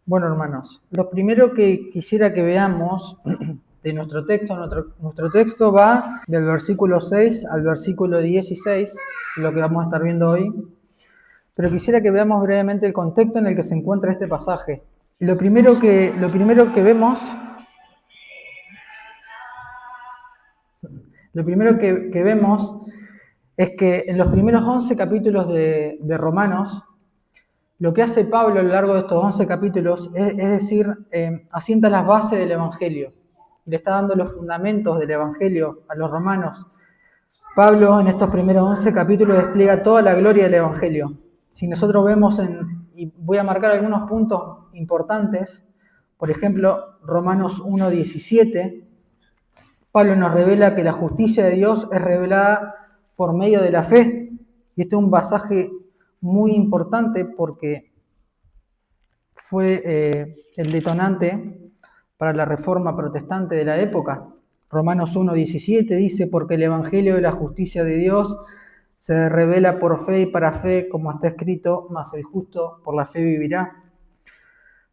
Bueno, hermanos, lo primero que quisiera que veamos de nuestro texto va del versículo 6 al versículo 16, lo que vamos a estar viendo hoy, pero quisiera que veamos brevemente el contexto en el que se encuentra este pasaje. Lo primero que vemos es que en los primeros 11 capítulos de Romanos, lo que hace Pablo a lo largo de estos 11 capítulos es decir, asienta las bases del Evangelio. Le está dando los fundamentos del Evangelio a los romanos. Pablo en estos primeros 11 capítulos despliega toda la gloria del Evangelio. Si nosotros vemos, y voy a marcar algunos puntos importantes, por ejemplo, Romanos 1:17, Pablo nos revela que la justicia de Dios es revelada por medio de la fe. Y este es un pasaje muy importante porque fue el detonante para la reforma protestante de la época. Romanos 1:17 dice: porque el evangelio de la justicia de Dios se revela por fe y para fe, como está escrito, mas el justo por la fe vivirá.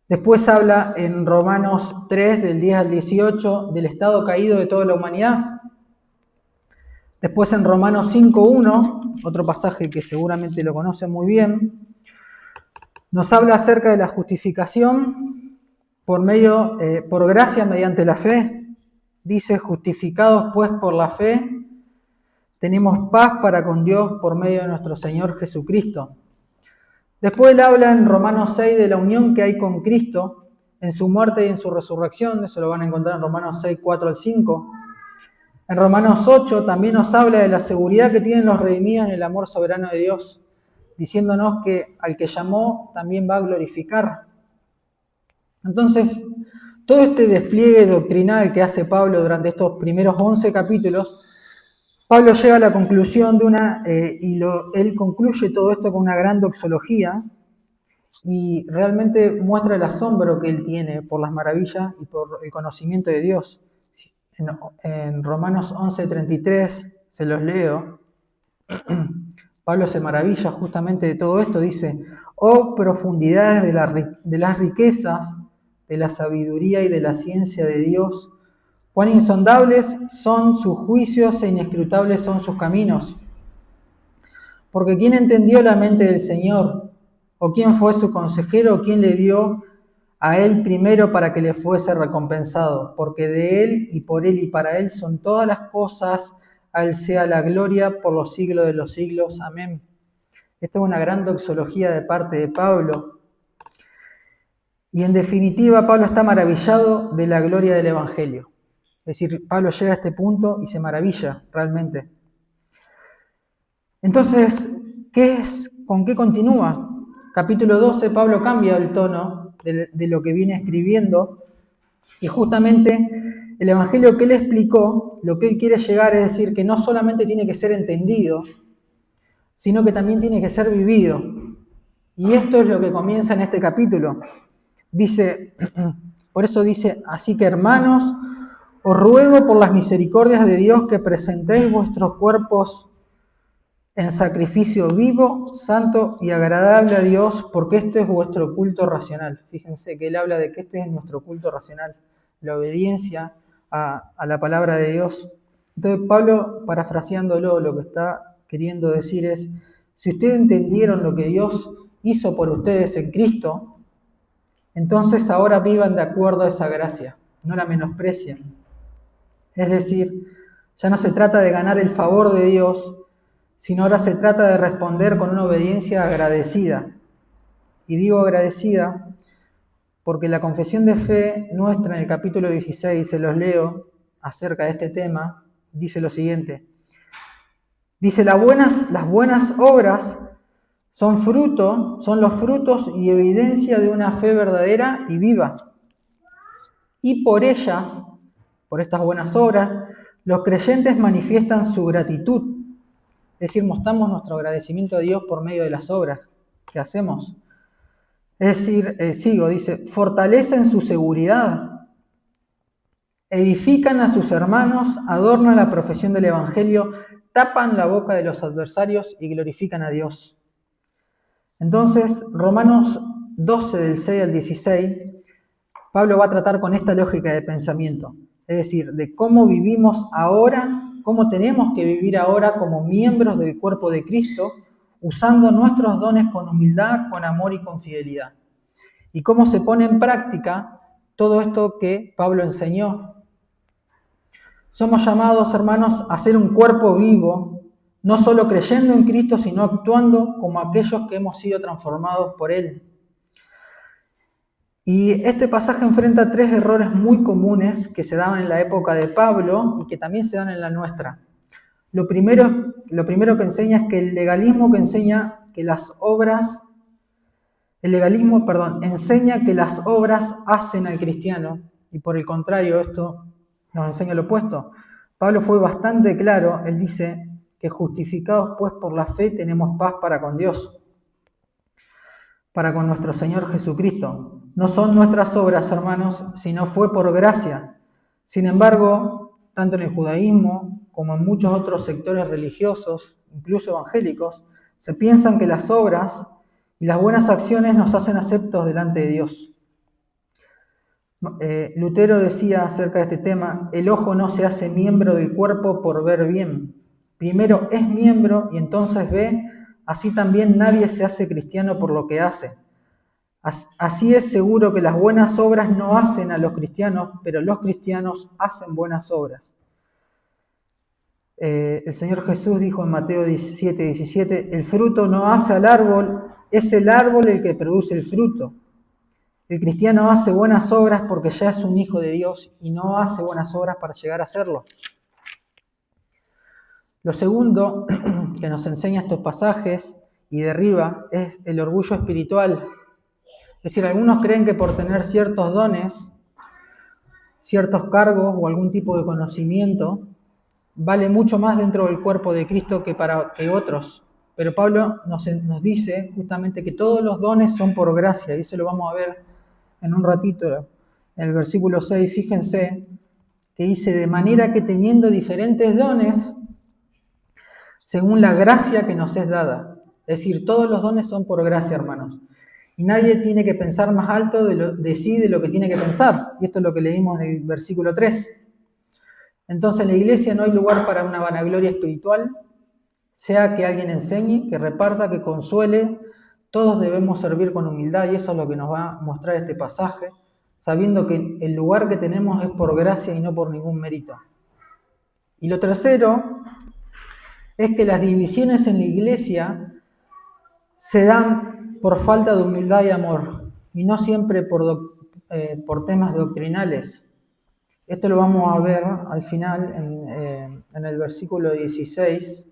Después habla en Romanos 3, del 10 al 18, del estado caído de toda la humanidad. Después en Romanos 5:1, otro pasaje que seguramente lo conocen muy bien, nos habla acerca de la justificación por gracia mediante la fe. Dice: justificados pues por la fe, tenemos paz para con Dios por medio de nuestro Señor Jesucristo. Después él habla en Romanos 6 de la unión que hay con Cristo en su muerte y en su resurrección. Eso lo van a encontrar en Romanos 6, 4 al 5. En Romanos 8 también nos habla de la seguridad que tienen los redimidos en el amor soberano de Dios, diciéndonos que al que llamó también va a glorificar. Entonces, todo este despliegue doctrinal que hace Pablo durante estos primeros 11 capítulos, Pablo llega a la conclusión de él concluye todo esto con una gran doxología y realmente muestra el asombro que él tiene por las maravillas y por el conocimiento de Dios. En Romanos 11:33, se los leo, Pablo se maravilla justamente de todo esto, dice: oh profundidades de las riquezas, de la sabiduría y de la ciencia de Dios, cuán insondables son sus juicios e inescrutables son sus caminos. Porque ¿quién entendió la mente del Señor? ¿O quién fue su consejero? ¿O quién le dio a él primero para que le fuese recompensado? Porque de él y por él y para él son todas las cosas, a él sea la gloria por los siglos de los siglos. Amén. Esta es una gran doxología de parte de Pablo. Y en definitiva, Pablo está maravillado de la gloria del Evangelio. Es decir, Pablo llega a este punto y se maravilla realmente. Entonces, ¿con qué continúa? Capítulo 12, Pablo cambia el tono de lo que viene escribiendo y justamente el Evangelio que él explicó, lo que él quiere llegar es decir que no solamente tiene que ser entendido, sino que también tiene que ser vivido. Y esto es lo que comienza en este capítulo. Dice, por eso dice: así que hermanos, os ruego por las misericordias de Dios que presentéis vuestros cuerpos en sacrificio vivo, santo y agradable a Dios, porque este es vuestro culto racional. Fíjense que él habla de que este es nuestro culto racional, la obediencia a la palabra de Dios. Entonces Pablo, parafraseándolo, lo que está queriendo decir es: si ustedes entendieron lo que Dios hizo por ustedes en Cristo, entonces ahora vivan de acuerdo a esa gracia, no la menosprecien. Es decir, ya no se trata de ganar el favor de Dios, sino ahora se trata de responder con una obediencia agradecida. Y digo agradecida porque la confesión de fe nuestra en el capítulo 16, se los leo acerca de este tema, dice lo siguiente. Dice: las buenas obras son los frutos y evidencia de una fe verdadera y viva. Y por ellas, por estas buenas obras, los creyentes manifiestan su gratitud. Es decir, mostramos nuestro agradecimiento a Dios por medio de las obras que hacemos. Es decir, dice, fortalecen su seguridad, edifican a sus hermanos, adornan la profesión del Evangelio, tapan la boca de los adversarios y glorifican a Dios. Entonces, Romanos 12 del 6 al 16, Pablo va a tratar con esta lógica de pensamiento, es decir, de cómo vivimos ahora, cómo tenemos que vivir ahora como miembros del cuerpo de Cristo, usando nuestros dones con humildad, con amor y con fidelidad. Y cómo se pone en práctica todo esto que Pablo enseñó. Somos llamados, hermanos, a ser un cuerpo vivo, no solo creyendo en Cristo, sino actuando como aquellos que hemos sido transformados por Él. Y este pasaje enfrenta 3 errores muy comunes que se daban en la época de Pablo y que también se dan en la nuestra. Lo primero que enseña es que el legalismo enseña que las obras hacen al cristiano, y por el contrario, esto nos enseña lo opuesto. Pablo fue bastante claro, él dice que justificados pues por la fe tenemos paz para con Dios, para con nuestro Señor Jesucristo. No son nuestras obras, hermanos, sino fue por gracia. Sin embargo, tanto en el judaísmo como en muchos otros sectores religiosos, incluso evangélicos, se piensan que las obras y las buenas acciones nos hacen aceptos delante de Dios. Lutero decía acerca de este tema: el ojo no se hace miembro del cuerpo por ver bien. Primero es miembro y entonces ve. Así también nadie se hace cristiano por lo que hace. Así es seguro que las buenas obras no hacen a los cristianos, pero los cristianos hacen buenas obras. El Señor Jesús dijo en Mateo 17:17, el fruto no hace al árbol, es el árbol el que produce el fruto. El cristiano hace buenas obras porque ya es un hijo de Dios y no hace buenas obras para llegar a serlo. Lo segundo que nos enseña estos pasajes y derriba es el orgullo espiritual. Es decir, algunos creen que por tener ciertos dones, ciertos cargos o algún tipo de conocimiento, vale mucho más dentro del cuerpo de Cristo que otros. Pero Pablo nos dice justamente que todos los dones son por gracia, y eso lo vamos a ver en un ratito. En el versículo 6, fíjense, que dice, de manera que teniendo diferentes dones, según la gracia que nos es dada. Es decir, todos los dones son por gracia, hermanos. Y nadie tiene que pensar más alto de sí de lo que tiene que pensar. Y esto es lo que leímos en el versículo 3. Entonces en la iglesia no hay lugar para una vanagloria espiritual, sea que alguien enseñe, que reparta, que consuele. Todos debemos servir con humildad y eso es lo que nos va a mostrar este pasaje, sabiendo que el lugar que tenemos es por gracia y no por ningún mérito. Y lo tercero es que las divisiones en la iglesia se dan por falta de humildad y amor, y no siempre por temas doctrinales. Esto lo vamos a ver al final en el versículo 16,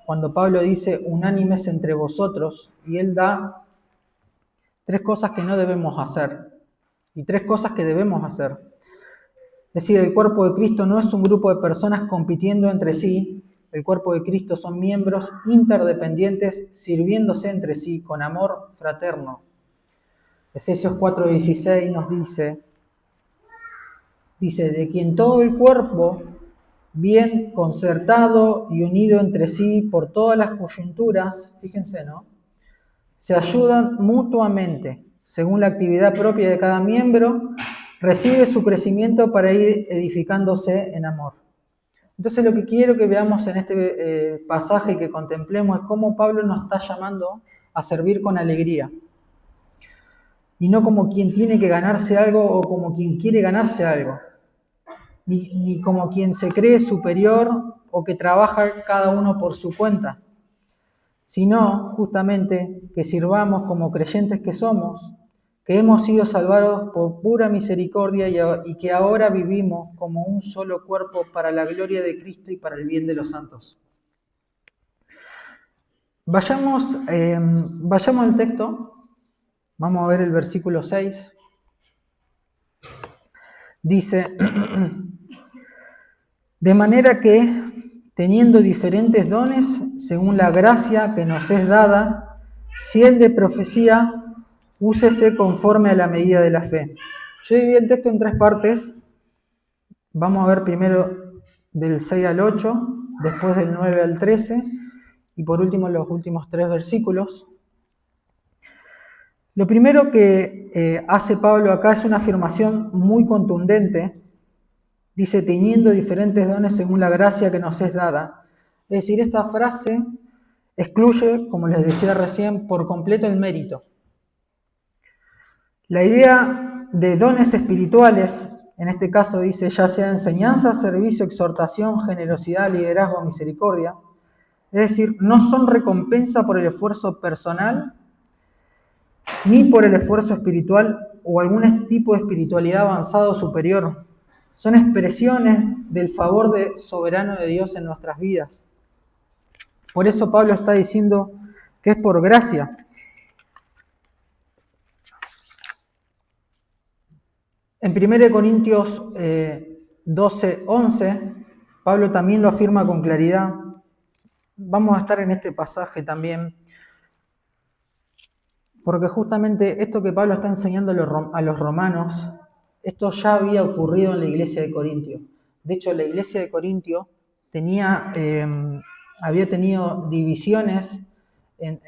cuando Pablo dice unánimes entre vosotros, y él da 3 cosas que no debemos hacer y 3 cosas que debemos hacer. Es decir, el cuerpo de Cristo no es un grupo de personas compitiendo entre sí. El cuerpo de Cristo son miembros interdependientes sirviéndose entre sí con amor fraterno. Efesios 4:16 nos dice, de quien todo el cuerpo, bien concertado y unido entre sí por todas las coyunturas, fíjense, ¿no?, se ayudan mutuamente, según la actividad propia de cada miembro, recibe su crecimiento para ir edificándose en amor. Entonces lo que quiero que veamos en este pasaje y que contemplemos es cómo Pablo nos está llamando a servir con alegría. Y no como quien tiene que ganarse algo o como quien quiere ganarse algo. Ni como quien se cree superior o que trabaja cada uno por su cuenta, sino justamente que sirvamos como creyentes que somos, que hemos sido salvados por pura misericordia y que ahora vivimos como un solo cuerpo para la gloria de Cristo y para el bien de los santos. Vayamos al texto, vamos a ver el versículo 6. Dice, de manera que, teniendo diferentes dones, según la gracia que nos es dada, si el de profecía, úsese conforme a la medida de la fe. Yo dividí el texto en 3 partes. Vamos a ver primero del 6 al 8, después del 9 al 13, y por último los últimos 3 versículos. Lo primero que hace Pablo acá es una afirmación muy contundente. Dice, teniendo diferentes dones según la gracia que nos es dada. Es decir, esta frase excluye, como les decía recién, por completo el mérito. La idea de dones espirituales, en este caso dice, ya sea enseñanza, servicio, exhortación, generosidad, liderazgo, misericordia, es decir, no son recompensa por el esfuerzo personal, ni por el esfuerzo espiritual o algún tipo de espiritualidad avanzado superior. Son expresiones del favor soberano de Dios en nuestras vidas. Por eso Pablo está diciendo que es por gracia. En 1 Corintios 12:11, Pablo también lo afirma con claridad. Vamos a estar en este pasaje también, porque justamente esto que Pablo está enseñando a los romanos, esto ya había ocurrido en la iglesia de Corintio. De hecho, la iglesia de Corintio había tenido divisiones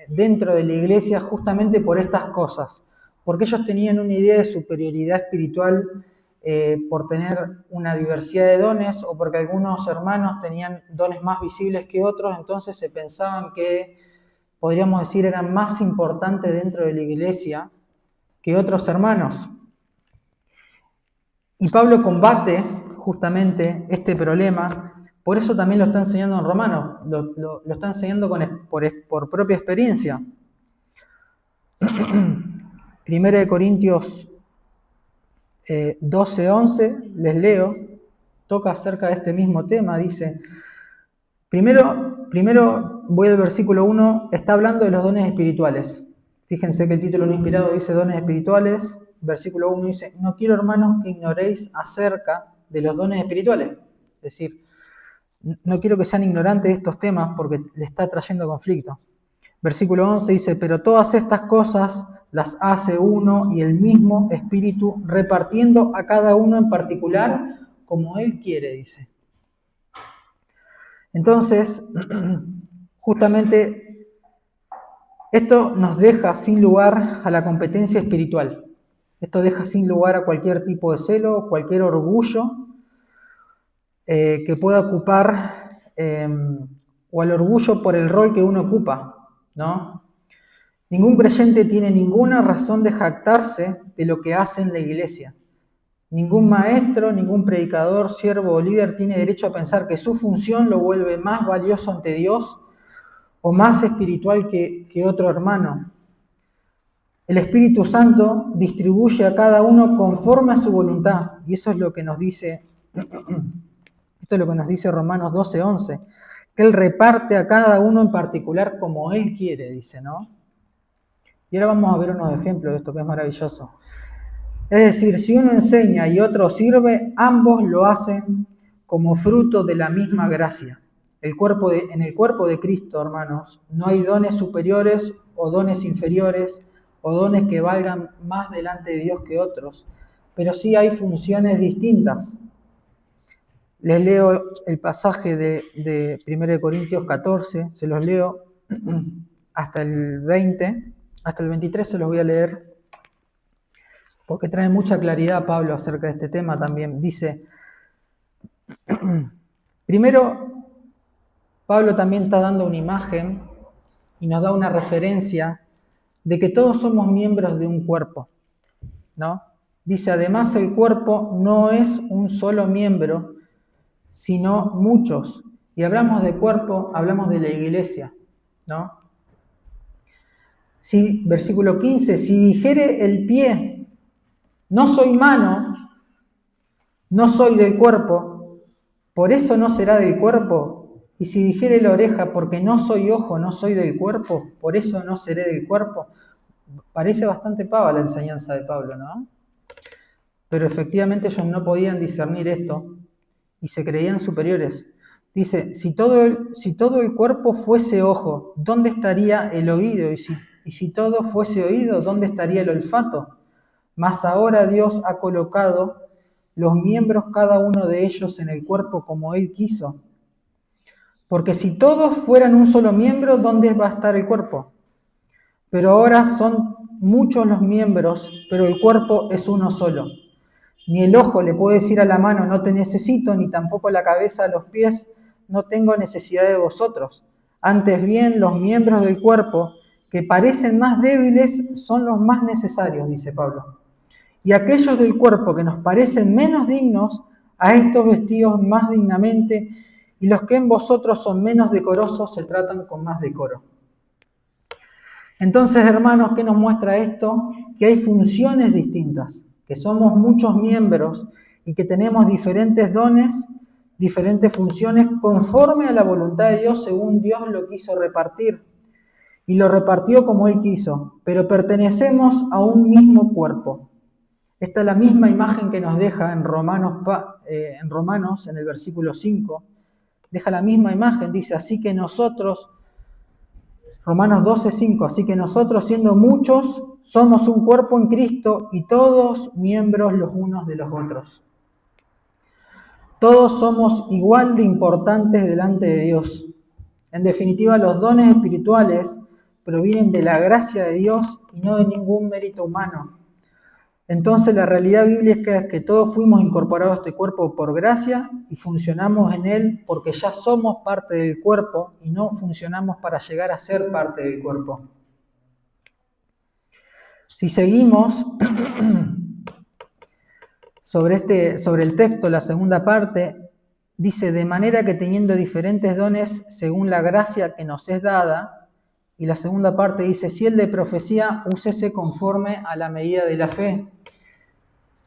dentro de la iglesia justamente por estas cosas, porque ellos tenían una idea de superioridad espiritual por tener una diversidad de dones o porque algunos hermanos tenían dones más visibles que otros, entonces se pensaban que, podríamos decir, eran más importantes dentro de la iglesia que otros hermanos. Y Pablo combate justamente este problema. Por eso también lo está enseñando en Romanos, lo está enseñando por propia experiencia. 1 Corintios 12:11, les leo, toca acerca de este mismo tema, dice, primero voy al versículo 1, está hablando de los dones espirituales. Fíjense que el título no inspirado dice dones espirituales, versículo 1 dice, no quiero hermanos que ignoréis acerca de los dones espirituales, es decir, no quiero que sean ignorantes de estos temas porque le está trayendo conflicto. Versículo 11 dice, pero todas estas cosas las hace uno y el mismo Espíritu, repartiendo a cada uno en particular como Él quiere, dice. Entonces, justamente esto nos deja sin lugar a la competencia espiritual. Esto deja sin lugar a cualquier tipo de celo, cualquier orgullo que pueda ocupar, o al orgullo por el rol que uno ocupa, ¿no? Ningún creyente tiene ninguna razón de jactarse de lo que hace en la iglesia. Ningún maestro, ningún predicador, siervo o líder tiene derecho a pensar que su función lo vuelve más valioso ante Dios o más espiritual que otro hermano. El Espíritu Santo distribuye a cada uno conforme a su voluntad, y eso es lo que nos dice, esto es lo que nos dice Romanos 12:11, que Él reparte a cada uno en particular como Él quiere, dice, ¿no? Y ahora vamos a ver unos ejemplos de esto que es maravilloso. Es decir, si uno enseña y otro sirve, ambos lo hacen como fruto de la misma gracia. En el cuerpo de Cristo, hermanos, no hay dones superiores o dones inferiores o dones que valgan más delante de Dios que otros, pero sí hay funciones distintas. Les leo el pasaje de 1 Corintios 14, se los leo hasta el 20, hasta el 23 se los voy a leer, porque trae mucha claridad Pablo acerca de este tema también. Dice, primero, Pablo también está dando una imagen y nos da una referencia de que todos somos miembros de un cuerpo, ¿no? Dice, además el cuerpo no es un solo miembro, sino muchos. Y hablamos de cuerpo, hablamos de la iglesia, ¿no? Si, versículo 15, si dijere el pie, no soy mano, no soy del cuerpo, por eso no será del cuerpo. Y si dijere la oreja, porque no soy ojo, no soy del cuerpo, por eso no seré del cuerpo. Parece bastante pava la enseñanza de Pablo, ¿no? Pero efectivamente ellos no podían discernir esto y se creían superiores. Dice, si todo el cuerpo fuese ojo, ¿dónde estaría el oído? Y si todo fuese oído, ¿dónde estaría el olfato? Mas ahora Dios ha colocado los miembros, cada uno de ellos, en el cuerpo como Él quiso. Porque si todos fueran un solo miembro, ¿dónde va a estar el cuerpo? Pero ahora son muchos los miembros, pero el cuerpo es uno solo. Ni el ojo le puede decir a la mano, no te necesito, ni tampoco la cabeza a los pies, no tengo necesidad de vosotros. Antes bien, los miembros del cuerpo que parecen más débiles son los más necesarios, dice Pablo. Y aquellos del cuerpo que nos parecen menos dignos, a estos vestidos más dignamente, y los que en vosotros son menos decorosos se tratan con más decoro. Entonces, hermanos, ¿qué nos muestra esto? Que hay funciones distintas, que somos muchos miembros y que tenemos diferentes dones, diferentes funciones conforme a la voluntad de Dios, según Dios lo quiso repartir. Y lo repartió como Él quiso, pero pertenecemos a un mismo cuerpo. Esta es la misma imagen que nos deja en Romanos, en el versículo 5. Deja la misma imagen, dice, así que nosotros, Romanos 12:5, así que nosotros siendo muchos, somos un cuerpo en Cristo y todos miembros los unos de los otros. Todos somos igual de importantes delante de Dios. En definitiva, los dones espirituales provienen de la gracia de Dios y no de ningún mérito humano. Entonces la realidad bíblica es que todos fuimos incorporados a este cuerpo por gracia y funcionamos en él porque ya somos parte del cuerpo y no funcionamos para llegar a ser parte del cuerpo. Si seguimos sobre el texto, la segunda parte, dice, de manera que teniendo diferentes dones según la gracia que nos es dada, y la segunda parte dice, si el de profecía, úsese conforme a la medida de la fe.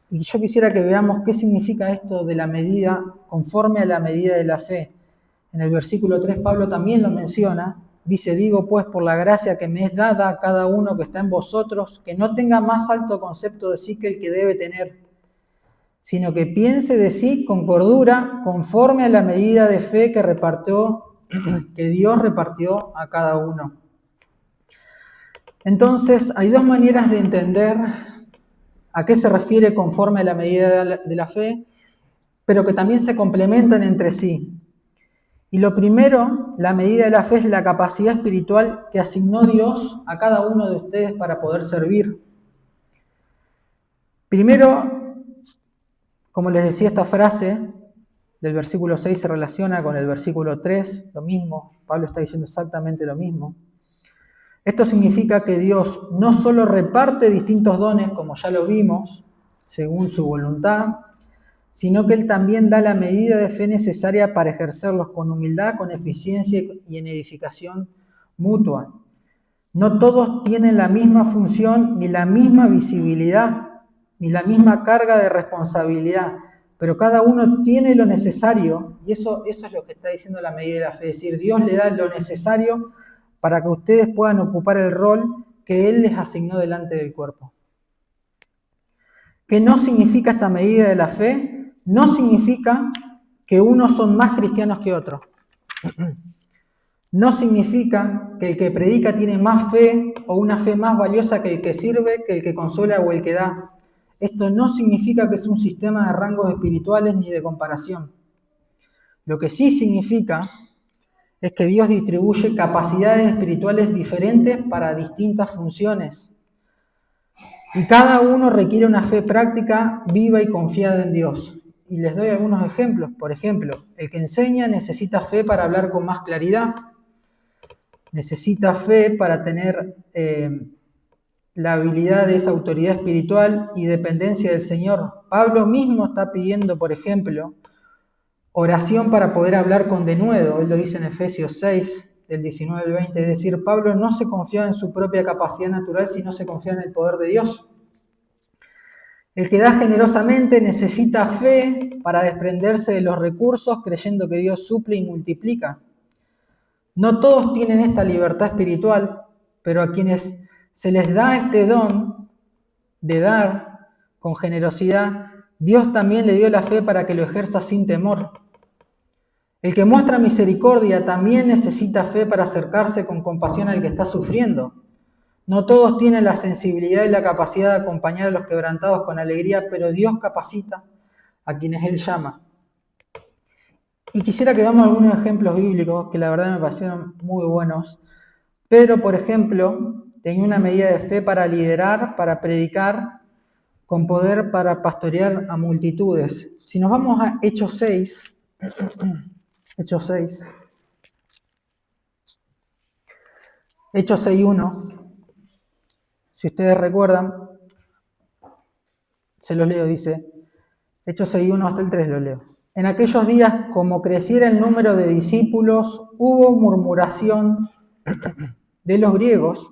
Y yo quisiera que veamos qué significa esto de la medida, conforme a la medida de la fe. En el versículo 3 Pablo también lo menciona, dice, digo pues por la gracia que me es dada a cada uno que está en vosotros, que no tenga más alto concepto de sí que el que debe tener, sino que piense de sí con cordura, conforme a la medida de fe que Dios repartió a cada uno. Entonces, hay dos maneras de entender a qué se refiere conforme a la medida de la fe, pero que también se complementan entre sí. Y lo primero, la medida de la fe es la capacidad espiritual que asignó Dios a cada uno de ustedes para poder servir. Primero, como les decía, esta frase del versículo 6 se relaciona con el versículo 3, lo mismo, Pablo está diciendo exactamente lo mismo. Esto significa que Dios no solo reparte distintos dones, como ya lo vimos, según su voluntad, sino que Él también da la medida de fe necesaria para ejercerlos con humildad, con eficiencia y en edificación mutua. No todos tienen la misma función, ni la misma visibilidad, ni la misma carga de responsabilidad, pero cada uno tiene lo necesario, y eso es lo que está diciendo la medida de la fe, es decir, Dios le da lo necesario para que ustedes puedan ocupar el rol que Él les asignó delante del cuerpo. ¿Qué no significa esta medida de la fe? No significa que unos son más cristianos que otros. No significa que el que predica tiene más fe o una fe más valiosa que el que sirve, que el que consuela o el que da. Esto no significa que es un sistema de rangos espirituales ni de comparación. Lo que sí significa es que Dios distribuye capacidades espirituales diferentes para distintas funciones. Y cada uno requiere una fe práctica, viva y confiada en Dios. Y les doy algunos ejemplos. Por ejemplo, el que enseña necesita fe para hablar con más claridad. Necesita fe para tener la habilidad de esa autoridad espiritual y dependencia del Señor. Pablo mismo está pidiendo, por ejemplo, oración para poder hablar con denuedo. Él lo dice en Efesios 6, del 19 al 20. Es decir, Pablo no se confía en su propia capacidad natural, sino se confía en el poder de Dios. El que da generosamente necesita fe para desprenderse de los recursos, creyendo que Dios suple y multiplica. No todos tienen esta libertad espiritual, pero a quienes se les da este don de dar con generosidad, Dios también le dio la fe para que lo ejerza sin temor. El que muestra misericordia también necesita fe para acercarse con compasión al que está sufriendo. No todos tienen la sensibilidad y la capacidad de acompañar a los quebrantados con alegría, pero Dios capacita a quienes Él llama. Y quisiera que veamos algunos ejemplos bíblicos que la verdad me parecieron muy buenos. Pedro, por ejemplo, tenía una medida de fe para liderar, para predicar, con poder para pastorear a multitudes. Si nos vamos a Hechos 6, Hechos 6, Hechos 6:1, si ustedes recuerdan, se los leo, dice, Hechos 6:1 hasta el 3 lo leo. En aquellos días, como creciera el número de discípulos, hubo murmuración de los griegos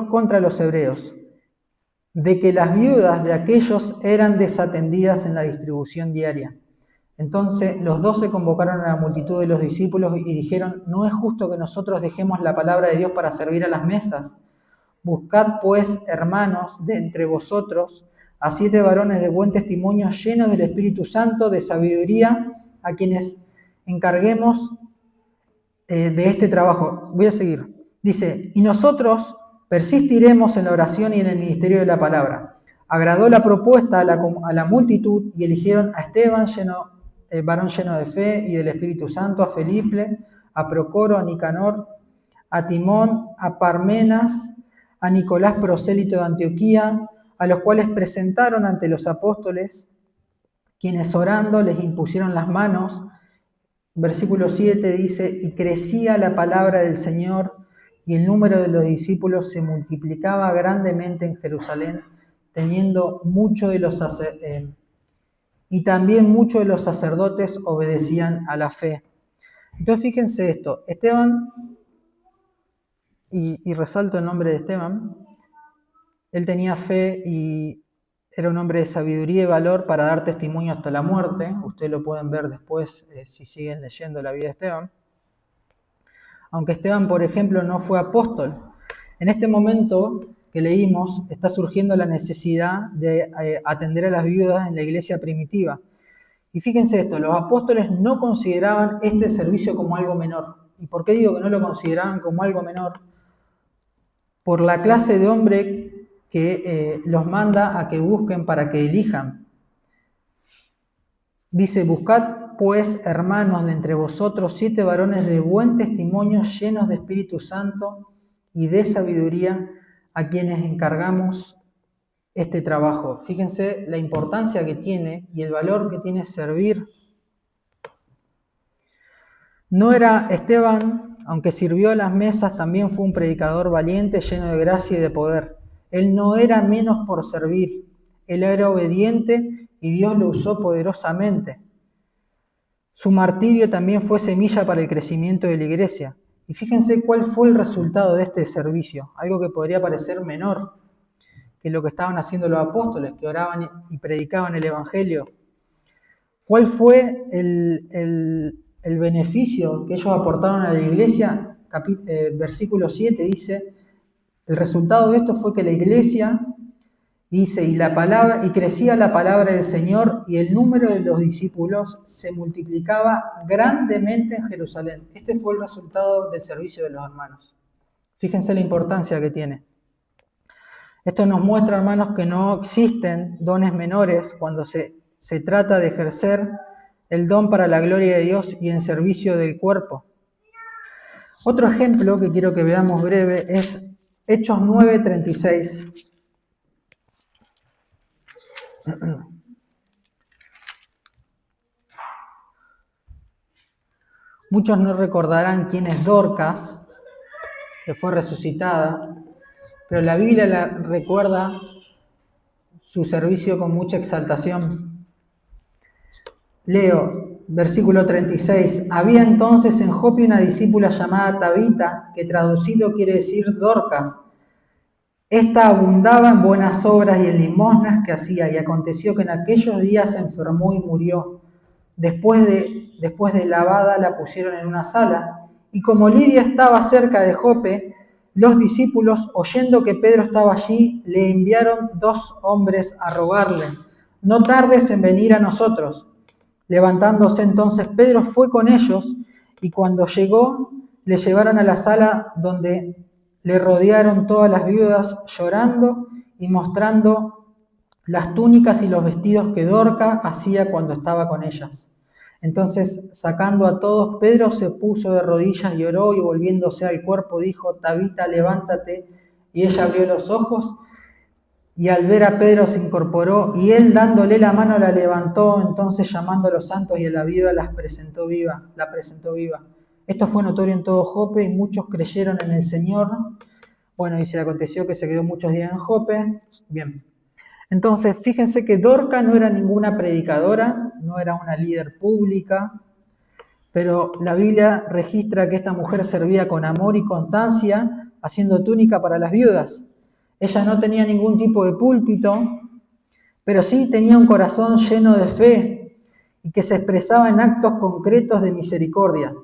contra los hebreos, de que las viudas de aquellos eran desatendidas en la distribución diaria. Entonces los 12 convocaron a la multitud de los discípulos y dijeron: no es justo que nosotros dejemos la palabra de Dios para servir a las mesas. Buscad pues, hermanos, de entre vosotros a 7 varones de buen testimonio, llenos del Espíritu Santo, de sabiduría, a quienes encarguemos de este trabajo. Voy a seguir. Dice: y nosotros persistiremos en la oración y en el ministerio de la palabra. Agradó la propuesta a la multitud y eligieron a Esteban, varón lleno de fe y del Espíritu Santo, a Felipe, a Procoro, a Nicanor, a Timón, a Parmenas, a Nicolás, prosélito de Antioquía, a los cuales presentaron ante los apóstoles, quienes orando les impusieron las manos. Versículo 7 dice: y crecía la palabra del Señor, y el número de los discípulos se multiplicaba grandemente en Jerusalén, teniendo y también muchos de los sacerdotes obedecían a la fe. Entonces fíjense esto, Esteban, y resalto el nombre de Esteban, él tenía fe y era un hombre de sabiduría y valor para dar testimonio hasta la muerte. Ustedes lo pueden ver después si siguen leyendo la vida de Esteban. Aunque Esteban, por ejemplo, no fue apóstol. En este momento que leímos está surgiendo la necesidad de atender a las viudas en la iglesia primitiva. Y fíjense esto, los apóstoles no consideraban este servicio como algo menor. ¿Y por qué digo que no lo consideraban como algo menor? Por la clase de hombre que los manda a que busquen para que elijan. Dice: buscad pues, hermanos, de entre vosotros 7 varones de buen testimonio, llenos de Espíritu Santo y de sabiduría, a quienes encargamos este trabajo. Fíjense la importancia que tiene y el valor que tiene servir. No era Esteban, aunque sirvió a las mesas, también fue un predicador valiente, lleno de gracia y de poder. Él no era menos por servir, él era obediente y Dios lo usó poderosamente. Su martirio también fue semilla para el crecimiento de la iglesia. Y fíjense cuál fue el resultado de este servicio, algo que podría parecer menor que lo que estaban haciendo los apóstoles, que oraban y predicaban el Evangelio. ¿Cuál fue el beneficio que ellos aportaron a la iglesia? Versículo 7 dice: el resultado de esto fue que la iglesia, dice, y crecía la palabra del Señor, y el número de los discípulos se multiplicaba grandemente en Jerusalén. Este fue el resultado del servicio de los hermanos. Fíjense la importancia que tiene. Esto nos muestra, hermanos, que no existen dones menores cuando se trata de ejercer el don para la gloria de Dios y en servicio del cuerpo. Otro ejemplo que quiero que veamos breve es Hechos 9:36. Muchos no recordarán quién es Dorcas, que fue resucitada, pero la Biblia la recuerda su servicio con mucha exaltación. Leo, versículo 36. Había entonces en Jope una discípula llamada Tabita, que traducido quiere decir Dorcas. Esta abundaba en buenas obras y en limosnas que hacía, y aconteció que en aquellos días se enfermó y murió. Después de lavada la pusieron en una sala, y como Lidia estaba cerca de Jope, los discípulos, oyendo que Pedro estaba allí, le enviaron 2 hombres a rogarle: no tardes en venir a nosotros. Levantándose entonces Pedro fue con ellos, y cuando llegó le llevaron a la sala donde le rodearon todas las viudas, llorando y mostrando las túnicas y los vestidos que Dorcas hacía cuando estaba con ellas. Entonces, sacando a todos, Pedro se puso de rodillas y oró, y volviéndose al cuerpo dijo: Tabita, levántate. Y ella abrió los ojos, y al ver a Pedro se incorporó, y él dándole la mano la levantó. Entonces, llamando a los santos y a la viuda, la presentó viva. Esto fue notorio en todo Jope, y muchos creyeron en el Señor. Bueno, y se aconteció que se quedó muchos días en Jope. Bien. Entonces, fíjense que Dorca no era ninguna predicadora, no era una líder pública, pero la Biblia registra que esta mujer servía con amor y constancia, haciendo túnica para las viudas. Ella no tenía ningún tipo de púlpito, pero sí tenía un corazón lleno de fe y que se expresaba en actos concretos de misericordia.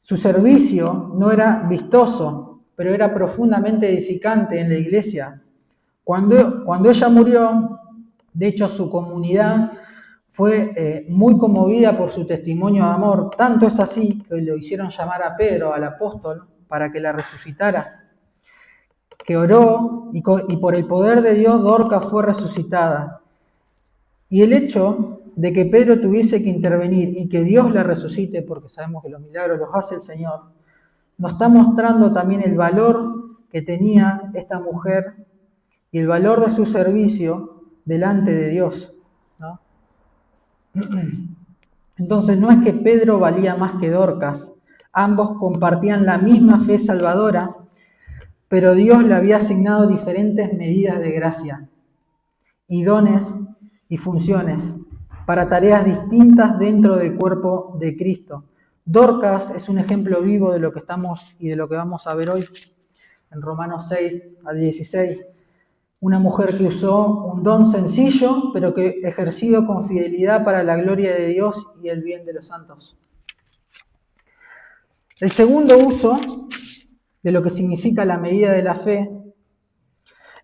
Su servicio no era vistoso, pero era profundamente edificante en la iglesia. Cuando ella murió, de hecho su comunidad fue muy conmovida por su testimonio de amor. Tanto es así que lo hicieron llamar a Pedro, al apóstol, para que la resucitara. Que oró y por el poder de Dios Dorca fue resucitada. Y el hecho de que Pedro tuviese que intervenir y que Dios la resucite, porque sabemos que los milagros los hace el Señor, nos está mostrando también el valor que tenía esta mujer y el valor de su servicio delante de Dios, ¿no? Entonces no es que Pedro valía más que Dorcas, ambos compartían la misma fe salvadora, pero Dios le había asignado diferentes medidas de gracia y dones y funciones para tareas distintas dentro del cuerpo de Cristo. Dorcas es un ejemplo vivo de lo que estamos y de lo que vamos a ver hoy en Romanos 6 a 16. Una mujer que usó un don sencillo, pero que ejercido con fidelidad para la gloria de Dios y el bien de los santos. El segundo uso de lo que significa la medida de la fe.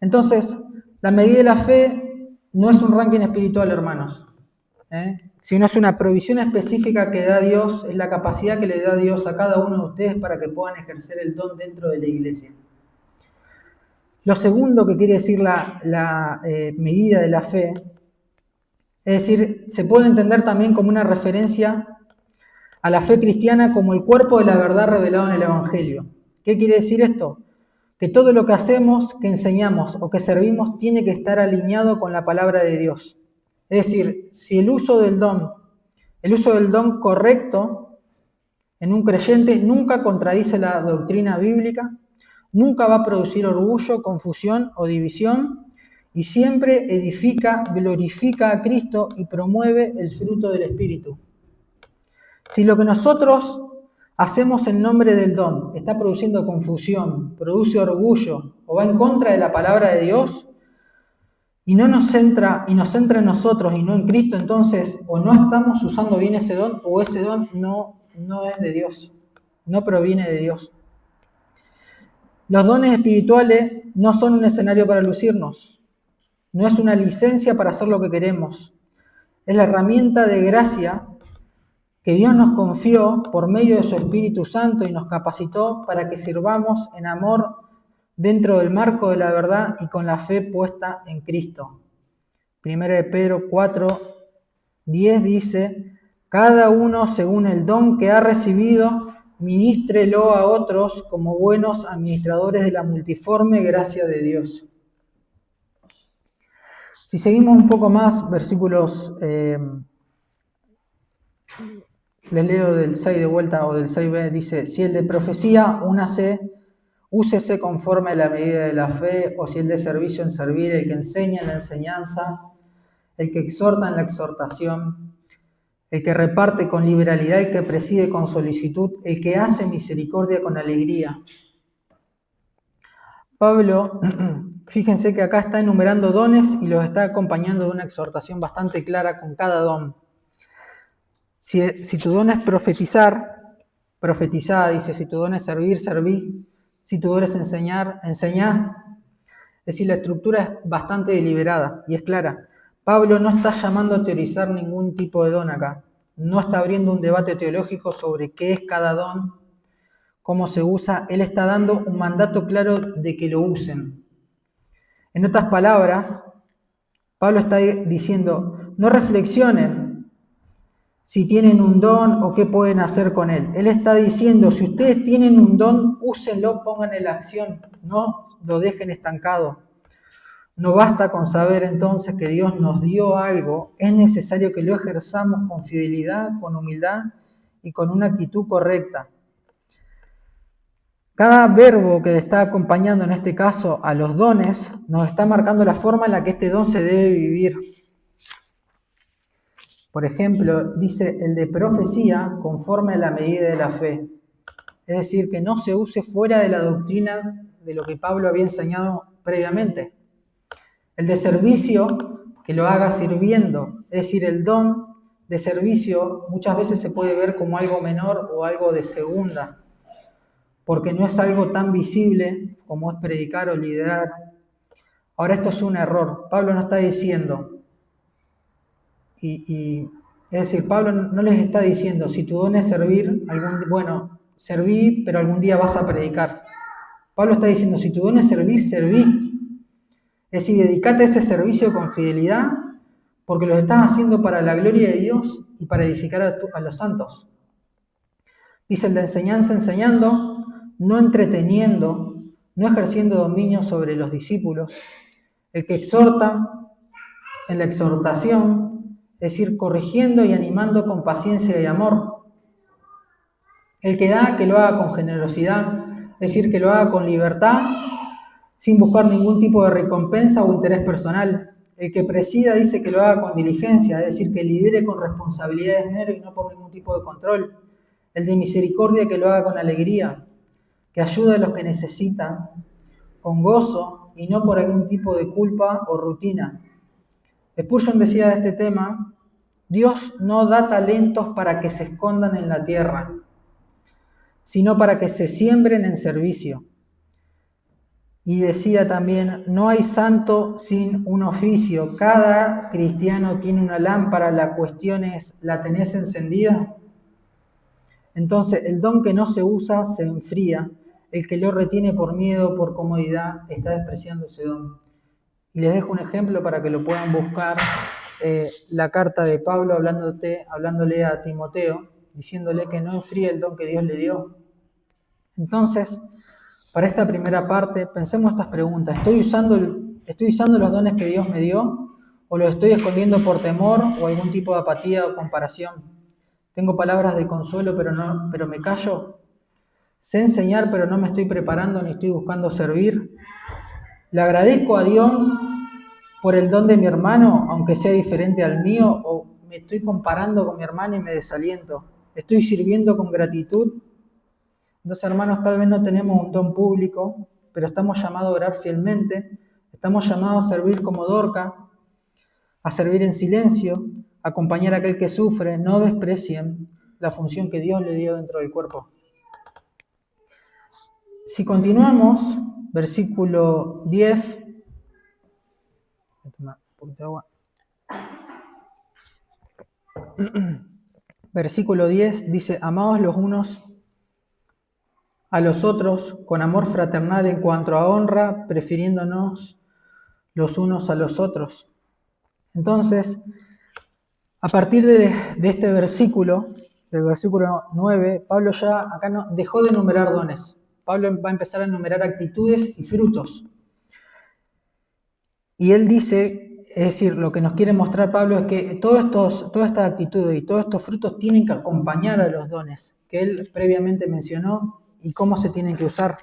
Entonces, la medida de la fe no es un ranking espiritual, hermanos, sino es una provisión específica que da Dios, es la capacidad que le da Dios a cada uno de ustedes para que puedan ejercer el don dentro de la iglesia. Lo segundo que quiere decir la medida de la fe, es decir, se puede entender también como una referencia a la fe cristiana como el cuerpo de la verdad revelado en el Evangelio. ¿Qué quiere decir esto? Que todo lo que hacemos, que enseñamos o que servimos tiene que estar alineado con la palabra de Dios. Es decir, si el uso del don correcto en un creyente nunca contradice la doctrina bíblica, nunca va a producir orgullo, confusión o división, y siempre edifica, glorifica a Cristo y promueve el fruto del Espíritu. Si lo que nosotros hacemos en nombre del don está produciendo confusión, produce orgullo o va en contra de la palabra de Dios y nos centra en nosotros y no en Cristo, entonces o no estamos usando bien ese don o ese don no es de Dios, no proviene de Dios. Los dones espirituales no son un escenario para lucirnos, no es una licencia para hacer lo que queremos, es la herramienta de gracia que Dios nos confió por medio de su Espíritu Santo y nos capacitó para que sirvamos en amor dentro del marco de la verdad y con la fe puesta en Cristo. 1 Pedro 4:10 dice: cada uno según el don que ha recibido, ministrelo a otros como buenos administradores de la multiforme gracia de Dios. Si seguimos un poco más, versículos, les leo del 6 de vuelta o del 6b, dice: si el de profecía, úsese conforme a la medida de la fe, o si el de servicio, en servir, el que enseña en la enseñanza, el que exhorta en la exhortación, el que reparte con liberalidad, el que preside con solicitud, el que hace misericordia con alegría. Pablo, fíjense que acá está enumerando dones y los está acompañando de una exhortación bastante clara con cada don. Si tu don es profetizar, profetizá, dice. Si tu don es servir, serví. Si tu don es enseñar, enseñá. Es decir, la estructura es bastante deliberada y es clara. Pablo no está llamando a teorizar ningún tipo de don acá. No está abriendo un debate teológico sobre qué es cada don, cómo se usa. Él está dando un mandato claro de que lo usen. En otras palabras, Pablo está diciendo: no reflexionen si tienen un don o qué pueden hacer con él. Él está diciendo, si ustedes tienen un don, úsenlo, pónganlo en acción, no lo dejen estancado. No basta con saber entonces que Dios nos dio algo, es necesario que lo ejerzamos con fidelidad, con humildad y con una actitud correcta. Cada verbo que está acompañando en este caso a los dones nos está marcando la forma en la que este don se debe vivir. Por ejemplo, dice el de profecía conforme a la medida de la fe. Es decir, que no se use fuera de la doctrina de lo que Pablo había enseñado previamente. El de servicio, que lo haga sirviendo. Es decir, el don de servicio muchas veces se puede ver como algo menor o algo de segunda, porque no es algo tan visible como es predicar o liderar. Ahora, esto es un error. Pablo no está diciendo, es decir, Pablo no les está diciendo, si tu don es servir, serví, pero algún día vas a predicar. Pablo está diciendo, si tu don es servir, serví. Es decir, dedicate a ese servicio con fidelidad, porque lo estás haciendo para la gloria de Dios y para edificar a los santos. Dice el de enseñanza enseñando, no entreteniendo, no ejerciendo dominio sobre los discípulos. El que exhorta en la exhortación, es decir, corrigiendo y animando con paciencia y amor. El que da, que lo haga con generosidad, es decir, que lo haga con libertad, sin buscar ningún tipo de recompensa o interés personal. El que presida dice que lo haga con diligencia, es decir, que lidere con responsabilidad de esmero y no por ningún tipo de control. El de misericordia que lo haga con alegría, que ayude a los que necesitan, con gozo y no por algún tipo de culpa o rutina. Spurgeon decía de este tema, Dios no da talentos para que se escondan en la tierra, sino para que se siembren en servicio. Y decía también, no hay santo sin un oficio. Cada cristiano tiene una lámpara, la cuestión es, ¿la tenés encendida? Entonces, el don que no se usa se enfría. El que lo retiene por miedo, por comodidad, está despreciando ese don. Y les dejo un ejemplo para que lo puedan buscar. La carta de Pablo hablándole a Timoteo, diciéndole que no enfríe el don que Dios le dio. Entonces, para esta primera parte, pensemos estas preguntas. ¿Estoy usando los dones que Dios me dio? ¿O los estoy escondiendo por temor o algún tipo de apatía o comparación? ¿Tengo palabras de consuelo pero me callo? ¿Sé enseñar pero no me estoy preparando ni estoy buscando servir? ¿Le agradezco a Dios por el don de mi hermano, aunque sea diferente al mío? ¿O me estoy comparando con mi hermano y me desaliento? ¿Estoy sirviendo con gratitud? Entonces, hermanos, tal vez no tenemos un don público, pero estamos llamados a orar fielmente, estamos llamados a servir como Dorca, a servir en silencio, a acompañar a aquel que sufre. No desprecien la función que Dios le dio dentro del cuerpo. Si continuamos, versículo 10, versículo 10 dice, amaos los unos a los otros con amor fraternal en cuanto a honra, prefiriéndonos los unos a los otros. Entonces, a partir de este versículo, del versículo 9, Pablo ya acá dejó de enumerar dones. Pablo va a empezar a enumerar actitudes y frutos. Y él dice, es decir, lo que nos quiere mostrar Pablo es que todas estas actitudes y todos estos frutos tienen que acompañar a los dones que él previamente mencionó y cómo se tienen que usar.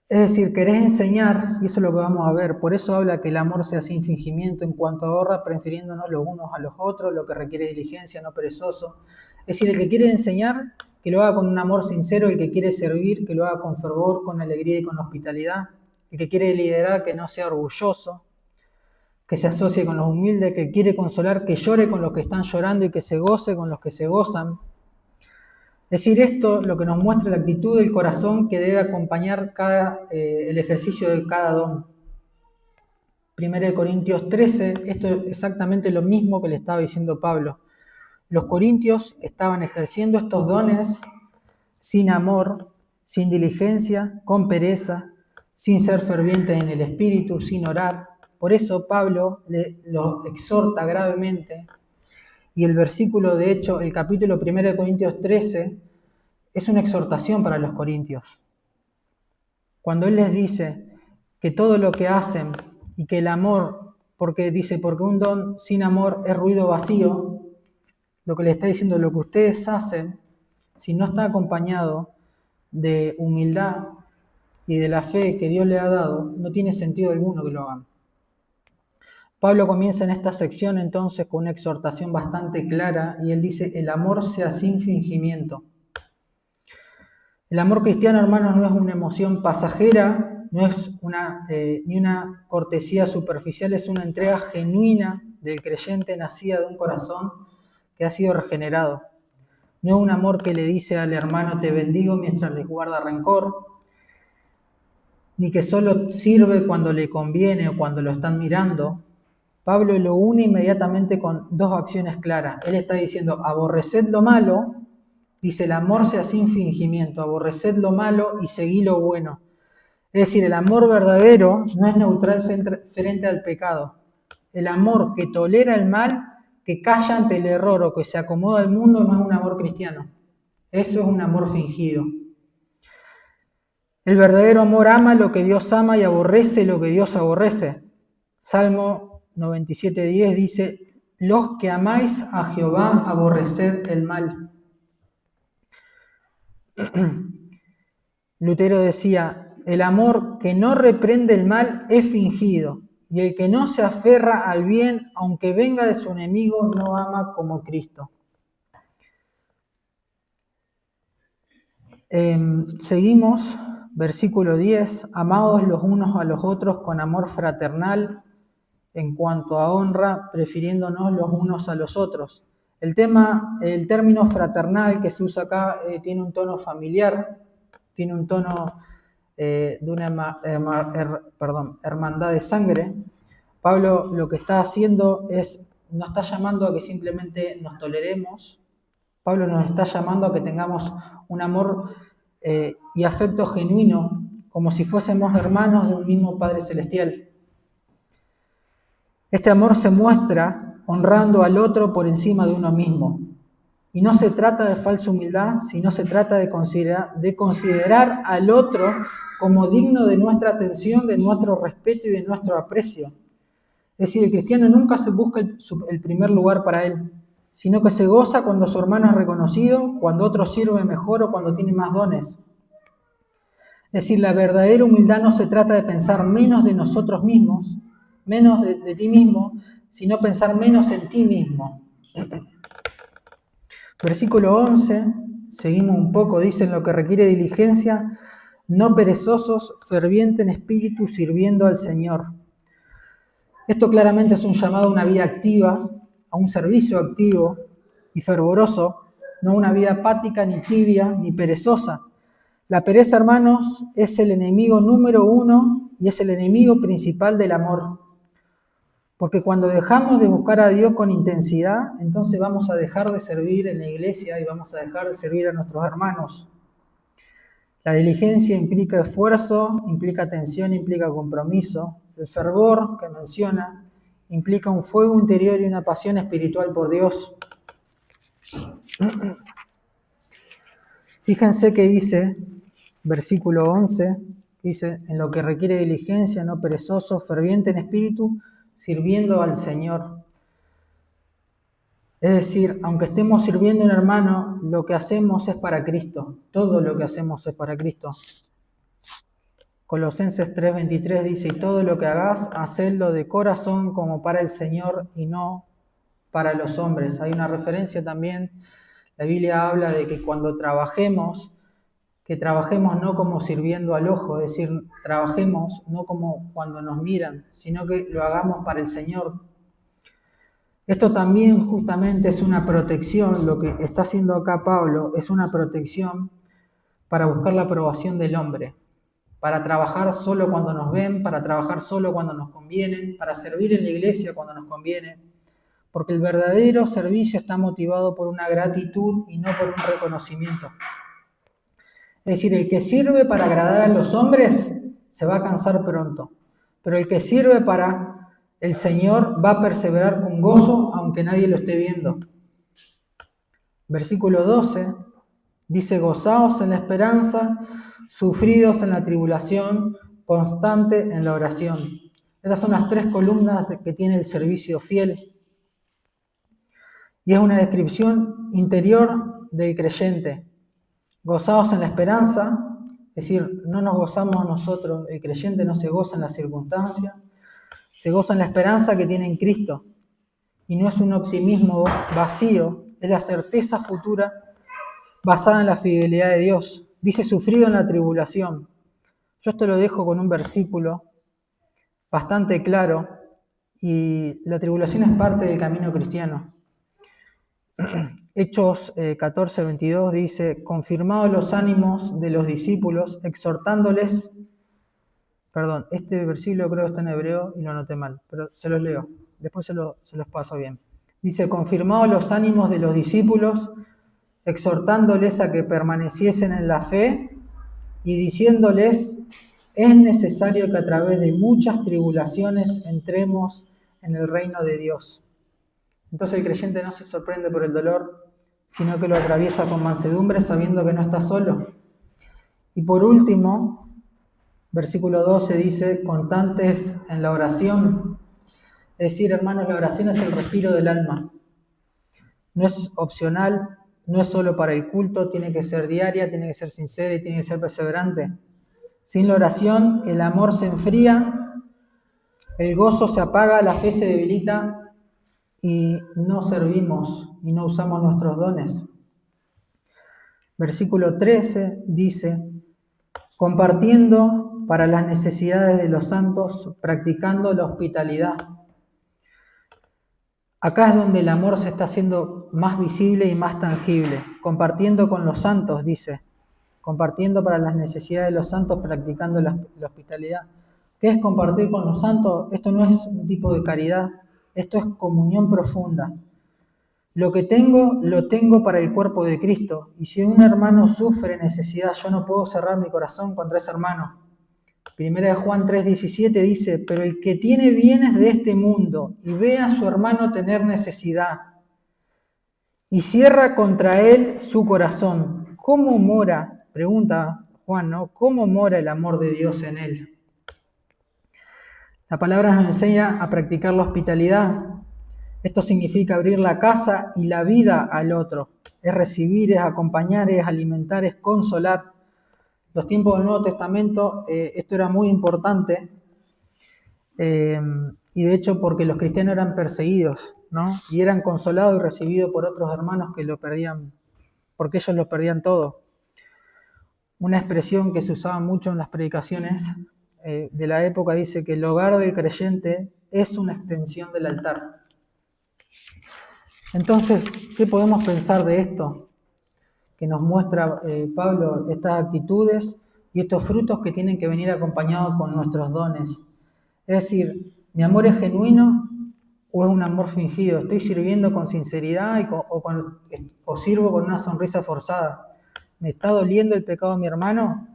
Es decir, querés enseñar, y eso es lo que vamos a ver, por eso habla que el amor sea sin fingimiento en cuanto a honra, prefiriéndonos los unos a los otros, lo que requiere diligencia, no perezoso. Es decir, el que quiere enseñar, que lo haga con un amor sincero, el que quiere servir, que lo haga con fervor, con alegría y con hospitalidad, el que quiere liderar, que no sea orgulloso, que se asocie con los humildes, que quiere consolar, que llore con los que están llorando y que se goce con los que se gozan. Es decir, esto lo que nos muestra la actitud del corazón que debe acompañar el ejercicio de cada don. 1 Corintios 13, esto es exactamente lo mismo que le estaba diciendo Pablo. Los corintios estaban ejerciendo estos dones sin amor, sin diligencia, con pereza, sin ser fervientes en el espíritu, sin orar. Por eso Pablo los exhorta gravemente Y el versículo, de hecho, el capítulo 1 de Corintios 13, es una exhortación para los corintios. Cuando él les dice que todo lo que hacen y que el amor, porque un don sin amor es ruido vacío, lo que le está diciendo, lo que ustedes hacen, si no está acompañado de humildad y de la fe que Dios le ha dado, no tiene sentido alguno que lo hagan. Pablo comienza en esta sección entonces con una exhortación bastante clara y él dice, el amor sea sin fingimiento. El amor cristiano, hermanos, no es una emoción pasajera, no es ni una cortesía superficial, es una entrega genuina del creyente nacida de un corazón que ha sido regenerado. No es un amor que le dice al hermano te bendigo mientras le guarda rencor, ni que solo sirve cuando le conviene o cuando lo están mirando. Pablo lo une inmediatamente con dos acciones claras. Él está diciendo, aborreced lo malo, dice el amor sea sin fingimiento, aborreced lo malo y seguid lo bueno. Es decir, el amor verdadero no es neutral frente al pecado. El amor que tolera el mal, que calla ante el error o que se acomoda al mundo no es un amor cristiano. Eso es un amor fingido. El verdadero amor ama lo que Dios ama y aborrece lo que Dios aborrece. Salmo 97:10 dice, los que amáis a Jehová, aborreced el mal. Lutero decía, el amor que no reprende el mal es fingido, y el que no se aferra al bien, aunque venga de su enemigo, no ama como Cristo. Seguimos, versículo 10, amados los unos a los otros con amor fraternal, en cuanto a honra, prefiriéndonos los unos a los otros. El término fraternal que se usa acá tiene un tono familiar, tiene un tono de una hermandad de sangre. Pablo lo que está haciendo no está llamando a que simplemente nos toleremos. Pablo nos está llamando a que tengamos un amor y afecto genuino, como si fuésemos hermanos de un mismo Padre Celestial. Este amor se muestra honrando al otro por encima de uno mismo. Y no se trata de falsa humildad, sino se trata de considerar al otro como digno de nuestra atención, de nuestro respeto y de nuestro aprecio. Es decir, el cristiano nunca se busca el primer lugar para él, sino que se goza cuando su hermano es reconocido, cuando otro sirve mejor o cuando tiene más dones. Es decir, la verdadera humildad no se trata de pensar menos de nosotros mismos, menos de ti mismo, sino pensar menos en ti mismo. Versículo 11, seguimos un poco, dice, en lo que requiere diligencia, no perezosos, ferviente en espíritu, sirviendo al Señor. Esto claramente es un llamado a una vida activa, a un servicio activo y fervoroso, no una vida apática, ni tibia, ni perezosa. La pereza, hermanos, es el enemigo número uno y es el enemigo principal del amor. Porque cuando dejamos de buscar a Dios con intensidad, entonces vamos a dejar de servir en la iglesia y vamos a dejar de servir a nuestros hermanos. La diligencia implica esfuerzo, implica atención, implica compromiso. El fervor que menciona implica un fuego interior y una pasión espiritual por Dios. Fíjense que dice, versículo 11, dice, en lo que requiere diligencia, no perezoso, ferviente en espíritu, sirviendo al Señor. Es decir, aunque estemos sirviendo a un hermano, lo que hacemos es para Cristo. Todo lo que hacemos es para Cristo. Colosenses 3:23 dice, y todo lo que hagas, hacedlo de corazón como para el Señor y no para los hombres. Hay una referencia también, la Biblia habla de que cuando trabajemos, que trabajemos no como sirviendo al ojo, es decir, trabajemos no como cuando nos miran, sino que lo hagamos para el Señor. Esto también justamente es una protección, lo que está haciendo acá Pablo es una protección para buscar la aprobación del hombre, para trabajar solo cuando nos ven, para trabajar solo cuando nos conviene, para servir en la iglesia cuando nos conviene, porque el verdadero servicio está motivado por una gratitud y no por un reconocimiento. Es decir, el que sirve para agradar a los hombres se va a cansar pronto, pero el que sirve para el Señor va a perseverar con gozo aunque nadie lo esté viendo. Versículo 12 dice, gozaos en la esperanza, sufridos en la tribulación, constante en la oración. Estas son las tres columnas que tiene el servicio fiel. Y es una descripción interior del creyente. Gozaos en la esperanza, es decir, no nos gozamos nosotros, el creyente no se goza en las circunstancias, se goza en la esperanza que tiene en Cristo. Y no es un optimismo vacío, es la certeza futura basada en la fidelidad de Dios. Dice, sufrido en la tribulación. Yo esto lo dejo con un versículo bastante claro, y la tribulación es parte del camino cristiano. Hechos 14, 22 dice, confirmados los ánimos de los discípulos, exhortándoles, perdón, este versículo creo que está en hebreo y lo anoté mal, pero se los leo, después se los paso bien. Dice, confirmados los ánimos de los discípulos, exhortándoles a que permaneciesen en la fe y diciéndoles, es necesario que a través de muchas tribulaciones entremos en el reino de Dios. Entonces el creyente no se sorprende por el dolor, sino que lo atraviesa con mansedumbre sabiendo que no está solo. Y por último, versículo 12 dice, constantes en la oración. Es decir, hermanos, la oración es el respiro del alma. No es opcional, no es solo para el culto, tiene que ser diaria, tiene que ser sincera y tiene que ser perseverante. Sin la oración, el amor se enfría, el gozo se apaga, la fe se debilita y no servimos y no usamos nuestros dones. Versículo 13 dice, compartiendo para las necesidades de los santos, practicando la hospitalidad. Acá es donde el amor se está haciendo más visible y más tangible. Compartiendo con los santos, dice. Compartiendo para las necesidades de los santos, practicando la hospitalidad. ¿Qué es compartir con los santos? Esto no es un tipo de caridad. Esto es comunión profunda. Lo que tengo, lo tengo para el cuerpo de Cristo. Y si un hermano sufre necesidad, yo no puedo cerrar mi corazón contra ese hermano. Primera de Juan 3:17 dice, pero el que tiene bienes de este mundo y ve a su hermano tener necesidad y cierra contra él su corazón, ¿cómo mora? Pregunta Juan, ¿no? ¿Cómo mora el amor de Dios en él? La palabra nos enseña a practicar la hospitalidad. Esto significa abrir la casa y la vida al otro. Es recibir, es acompañar, es alimentar, es consolar. Los tiempos del Nuevo Testamento, esto era muy importante, y de hecho porque los cristianos eran perseguidos, ¿no? Y eran consolados y recibidos por otros hermanos que lo perdían, porque ellos lo perdían todo. Una expresión que se usaba mucho en las predicaciones de la época dice que el hogar del creyente es una extensión del altar. Entonces, ¿qué podemos pensar de esto? Que nos muestra Pablo estas actitudes y estos frutos que tienen que venir acompañados con nuestros dones. Es decir, ¿mi amor es genuino o es un amor fingido? ¿Estoy sirviendo con sinceridad o sirvo con una sonrisa forzada? ¿Me está doliendo el pecado de mi hermano?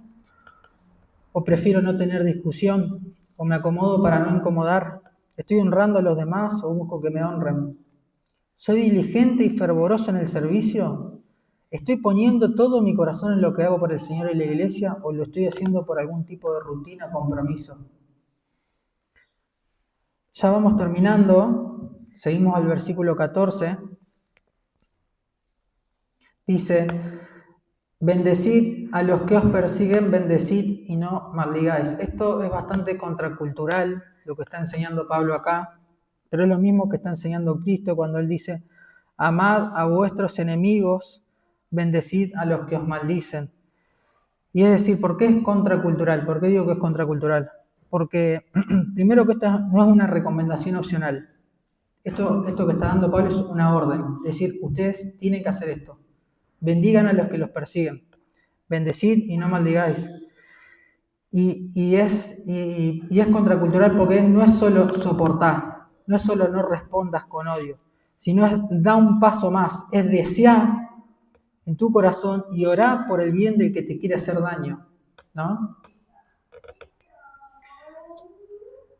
¿O prefiero no tener discusión? ¿O me acomodo para no incomodar? ¿Estoy honrando a los demás o busco que me honren? ¿Soy diligente y fervoroso en el servicio? ¿Estoy poniendo todo mi corazón en lo que hago por el Señor y la Iglesia o lo estoy haciendo por algún tipo de rutina o compromiso? Ya vamos terminando, seguimos al versículo 14. Dice, bendecid a los que os persiguen, bendecid y no maldigáis. Esto es bastante contracultural, lo que está enseñando Pablo acá, pero es lo mismo que está enseñando Cristo cuando él dice, amad a vuestros enemigos, bendecid a los que os maldicen. Y es decir, ¿por qué es contracultural? ¿Por qué digo que es contracultural? Porque primero que esta no es una recomendación opcional. Esto que está dando Pablo es una orden. Es decir, ustedes tienen que hacer esto. Bendigan a los que los persiguen. Bendecid y no maldigáis. Y es contracultural porque no es solo soportar, no es solo no respondas con odio, sino es da un paso más, es desear en tu corazón y orar por el bien del que te quiere hacer daño, ¿no?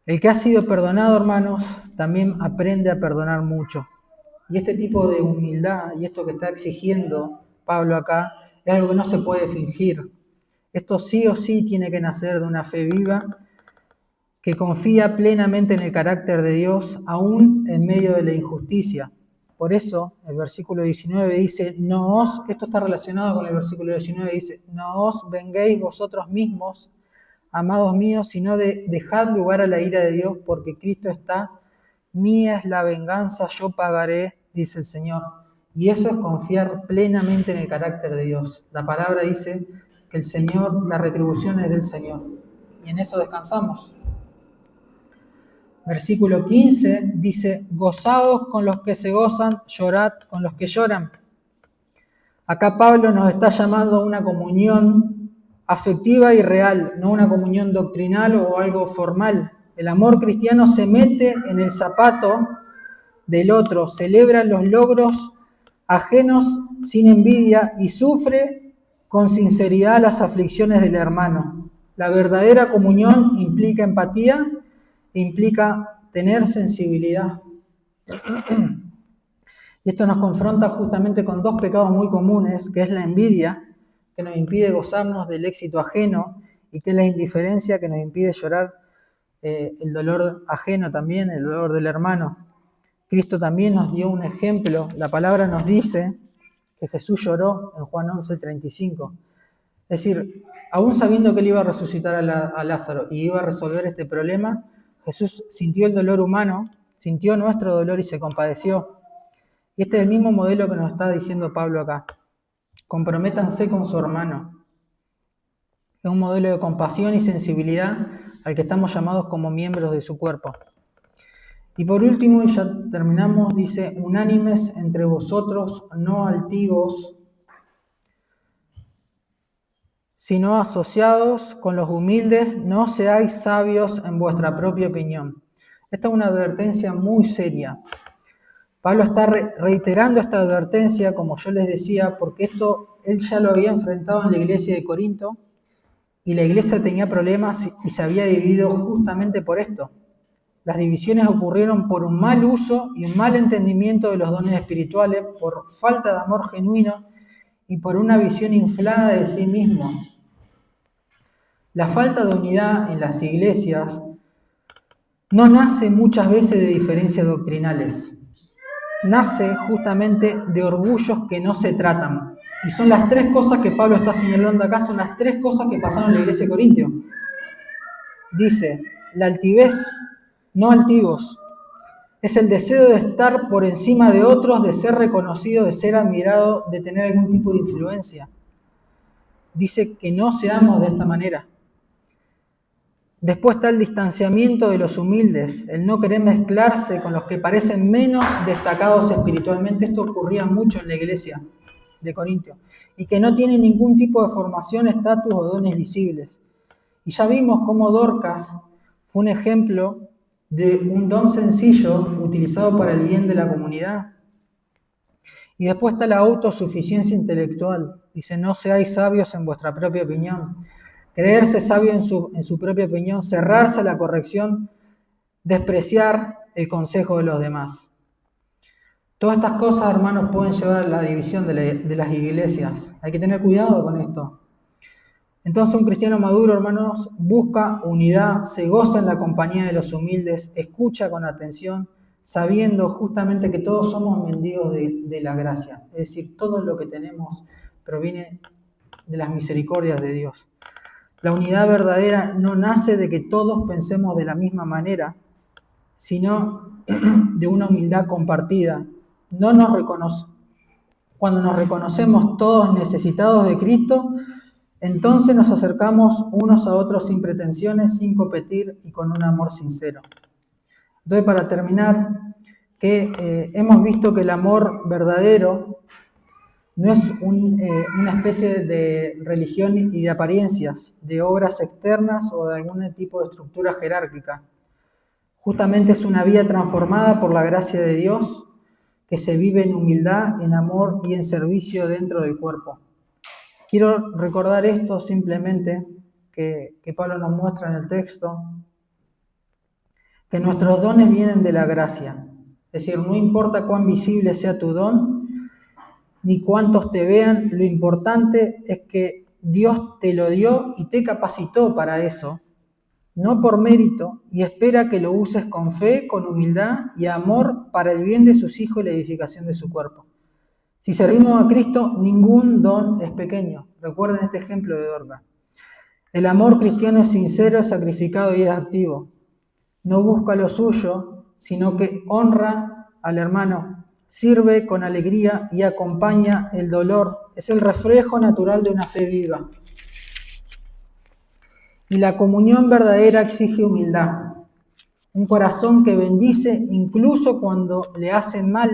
El que ha sido perdonado, hermanos, también aprende a perdonar mucho. Y este tipo de humildad y esto que está exigiendo Pablo acá es algo que no se puede fingir. Esto sí o sí tiene que nacer de una fe viva que confía plenamente en el carácter de Dios, aún en medio de la injusticia. Por eso el versículo 19 dice, esto está relacionado con el versículo 19, dice, no os venguéis vosotros mismos, amados míos, sino dejad lugar a la ira de Dios, porque Cristo está, mía es la venganza, yo pagaré, dice el Señor. Y eso es confiar plenamente en el carácter de Dios. La palabra dice que el Señor, la retribución es del Señor. Y en eso descansamos. Versículo 15 dice, gozaos con los que se gozan, llorad con los que lloran. Acá Pablo nos está llamando a una comunión afectiva y real, no una comunión doctrinal o algo formal. El amor cristiano se mete en el zapato del otro, celebra los logros ajenos sin envidia y sufre con sinceridad las aflicciones del hermano. La verdadera comunión implica empatía, implica tener sensibilidad. Y esto nos confronta justamente con dos pecados muy comunes, que es la envidia, que nos impide gozarnos del éxito ajeno, y que es la indiferencia, que nos impide llorar el dolor ajeno también, el dolor del hermano. Cristo también nos dio un ejemplo. La palabra nos dice que Jesús lloró en Juan 11:35. Es decir, aún sabiendo que él iba a resucitar a Lázaro y iba a resolver este problema, Jesús sintió el dolor humano, sintió nuestro dolor y se compadeció. Y este es el mismo modelo que nos está diciendo Pablo acá. Comprométanse con su hermano. Es un modelo de compasión y sensibilidad al que estamos llamados como miembros de su cuerpo. Y por último, y ya terminamos, dice, unánimes entre vosotros, no altivos, sino asociados con los humildes, no seáis sabios en vuestra propia opinión. Esta es una advertencia muy seria. Pablo está reiterando esta advertencia, como yo les decía, porque esto él ya lo había enfrentado en la iglesia de Corinto, y la iglesia tenía problemas y se había dividido justamente por esto. Las divisiones ocurrieron por un mal uso y un mal entendimiento de los dones espirituales, por falta de amor genuino y por una visión inflada de sí mismo. La falta de unidad en las iglesias no nace muchas veces de diferencias doctrinales. Nace justamente de orgullos que no se tratan. Y son las tres cosas que Pablo está señalando acá, son las tres cosas que pasaron en la iglesia de Corintio. Dice, la altivez, no altivos. Es el deseo de estar por encima de otros, de ser reconocido, de ser admirado, de tener algún tipo de influencia. Dice que no seamos de esta manera. Después está el distanciamiento de los humildes, el no querer mezclarse con los que parecen menos destacados espiritualmente. Esto ocurría mucho en la iglesia de Corintio. Y que no tienen ningún tipo de formación, estatus o dones visibles. Y ya vimos cómo Dorcas fue un ejemplo de un don sencillo utilizado para el bien de la comunidad. Y después está la autosuficiencia intelectual. Dice, no seáis sabios en vuestra propia opinión. Creerse sabio en su propia opinión, cerrarse a la corrección, despreciar el consejo de los demás. Todas estas cosas, hermanos, pueden llevar a la división de las iglesias. Hay que tener cuidado con esto. Entonces un cristiano maduro, hermanos, busca unidad, se goza en la compañía de los humildes, escucha con atención, sabiendo justamente que todos somos mendigos de la gracia. Es decir, todo lo que tenemos proviene de las misericordias de Dios. La unidad verdadera no nace de que todos pensemos de la misma manera, sino de una humildad compartida. Cuando nos reconocemos todos necesitados de Cristo, entonces nos acercamos unos a otros sin pretensiones, sin competir y con un amor sincero. Entonces, para terminar, hemos visto que el amor verdadero no es una especie de religión y de apariencias, de obras externas o de algún tipo de estructura jerárquica. Justamente es una vida transformada por la gracia de Dios que se vive en humildad, en amor y en servicio dentro del cuerpo. Quiero recordar esto simplemente que Pablo nos muestra en el texto, que nuestros dones vienen de la gracia. Es decir, no importa cuán visible sea tu don, ni cuántos te vean, lo importante es que Dios te lo dio y te capacitó para eso, no por mérito, y espera que lo uses con fe, con humildad y amor para el bien de sus hijos y la edificación de su cuerpo. Si servimos a Cristo, ningún don es pequeño. Recuerden este ejemplo de Dorcas. El amor cristiano es sincero, es sacrificado y es activo. No busca lo suyo, sino que honra al hermano, sirve con alegría y acompaña el dolor. Es el reflejo natural de una fe viva. Y la comunión verdadera exige humildad. Un corazón que bendice incluso cuando le hacen mal,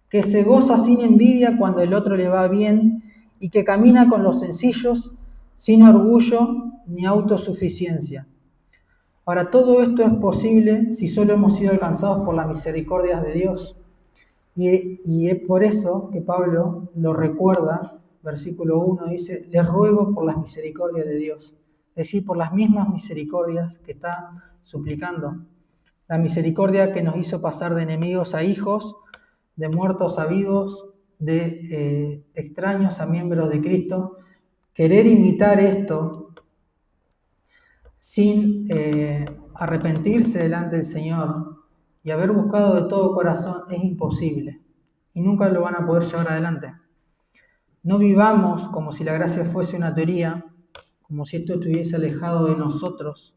que se goza sin envidia cuando el otro le va bien y que camina con los sencillos, sin orgullo ni autosuficiencia. Ahora, todo esto es posible si solo hemos sido alcanzados por las misericordias de Dios. Y es por eso que Pablo lo recuerda, versículo 1 dice, les ruego por las misericordias de Dios. Es decir, por las mismas misericordias que está suplicando. La misericordia que nos hizo pasar de enemigos a hijos, de muertos a vivos, de extraños a miembros de Cristo. Querer imitar esto sin arrepentirse delante del Señor y haber buscado de todo corazón es imposible y nunca lo van a poder llevar adelante. No vivamos como si la gracia fuese una teoría, como si esto estuviese alejado de nosotros.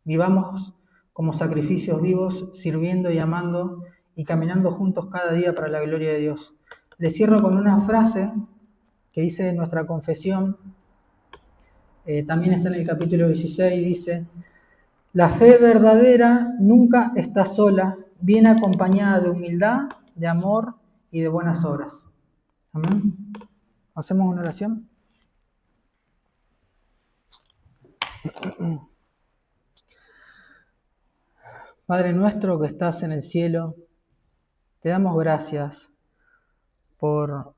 Vivamos como sacrificios vivos, sirviendo y amando y caminando juntos cada día para la gloria de Dios. Les cierro con una frase que dice nuestra confesión, también está en el capítulo 16, dice, la fe verdadera nunca está sola, viene acompañada de humildad, de amor y de buenas obras. Amén. ¿Hacemos una oración? Padre nuestro que estás en el cielo, te damos gracias por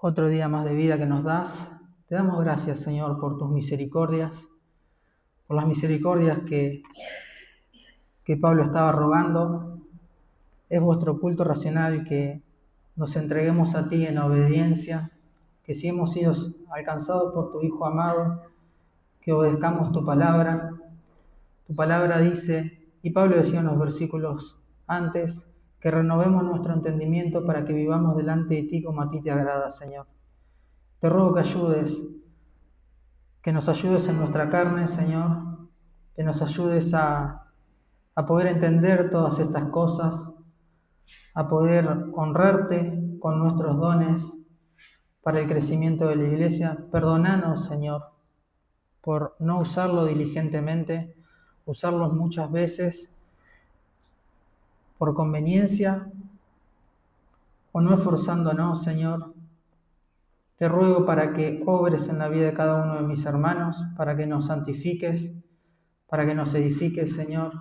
otro día más de vida que nos das. Te damos gracias, Señor, por tus misericordias, por las misericordias que Pablo estaba rogando. Es vuestro culto racional que nos entreguemos a ti en obediencia, que si hemos sido alcanzados por tu Hijo amado, que obedezcamos tu palabra. Tu palabra dice, y Pablo decía en los versículos antes, que renovemos nuestro entendimiento para que vivamos delante de ti como a ti te agrada, Señor. Te ruego que ayudes, que nos ayudes en nuestra carne, Señor, que nos ayudes a poder entender todas estas cosas, a poder honrarte con nuestros dones para el crecimiento de la iglesia. Perdónanos, Señor, por no usarlo diligentemente, usarlos muchas veces por conveniencia o no esforzándonos, Señor. Te ruego para que obres en la vida de cada uno de mis hermanos, para que nos santifiques, para que nos edifiques, Señor,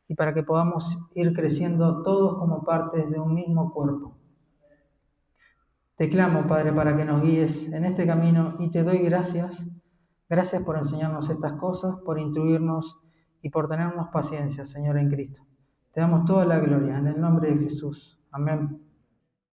y para que podamos ir creciendo todos como partes de un mismo cuerpo. Te clamo, Padre, para que nos guíes en este camino y te doy gracias. Gracias por enseñarnos estas cosas, por instruirnos y por tenernos paciencia, Señor, en Cristo. Te damos toda la gloria en el nombre de Jesús. Amén.